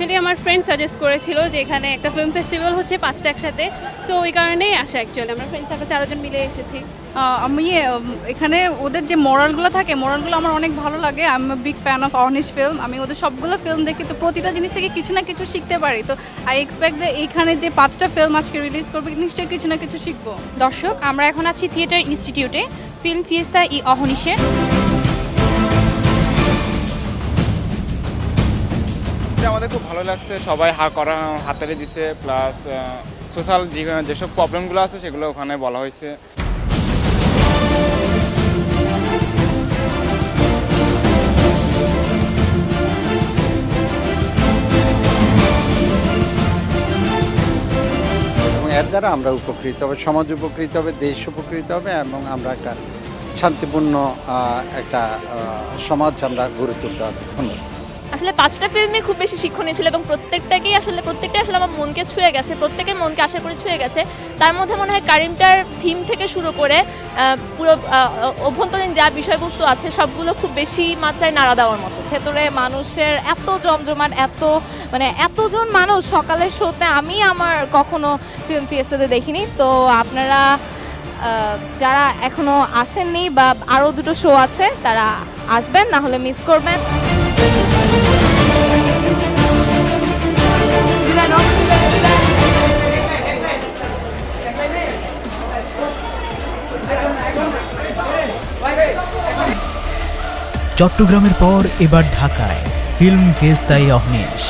Actually আমার friend suggest করেছিল যে এখানে একটা ফিল্ম ফেস্টিভ্যাল হচ্ছে 5টা একসাথে, সো ওই কারণেই আসা। অ্যাকচুয়ালি আমরা ফ্রেন্ড সার্কেল 4 জন মিলে এসেছি। আমি এখানে ওদের যে মোরালগুলো থাকে, মোরালগুলো আমার অনেক ভালো লাগে। I am a big fan of Anish film. আমি ওদের সবগুলো ফিল্ম দেখি, তো প্রতিটা জিনিস থেকে কিছু না কিছু শিখতে পারি। তো আই এক্সপেক্ট যে এইখানে যে 5টা ফিল্ম আজকে রিলিজ করবে, নিশ্চয়ই কিছু না কিছু শিখবো। দর্শক, আমরা এখন আছি থিয়েটার ইনস্টিটিউটে ফিল্ম ফিয়েস্তা ই অহনিশে। আমাদের খুব ভালো লাগছে, সবাই হাতালি দিছে, প্লাস সোশ্যাল যেসব প্রবলেমগুলো আছে সেগুলো ওখানে বলা হয়েছে। এবং এর দ্বারা আমরা উপকৃত হবে, সমাজ উপকৃত হবে, দেশ উপকৃত হবে এবং আমরা একটা শান্তিপূর্ণ একটা সমাজ আমরা গড়ে তুলতে হবে। ধন্যবাদ। আসলে 5টা ফিল্মই খুব বেশি শিক্ষণীয় ছিল এবং প্রত্যেকটাই আসলে আমার মনকে ছুঁয়ে গেছে, প্রত্যেকের মনকে আশা করে ছুঁয়ে গেছে। তার মধ্যে মনে হয় কারিমটার থিম থেকে শুরু করে পুরো অভ্যন্তরীণ যা বিষয়বস্তু আছে সবগুলো খুব বেশি মাত্রায় নাড়া দেওয়ার মতো। ভেতরে মানুষের এত জমজমাট, এতজন মানুষ সকালের শোতে আমি আমার কখনো ফিল্ম ফিয়েস্তাতে দেখিনি। তো আপনারা যারা এখনো আসেননি বা আরও 2টো শো আছে, তারা আসবেন, না হলে মিস করবেন। চট্টগ্রামের পর এবার ঢাকায় ফিল্ম ফিয়েস্তা ই অহনিশ।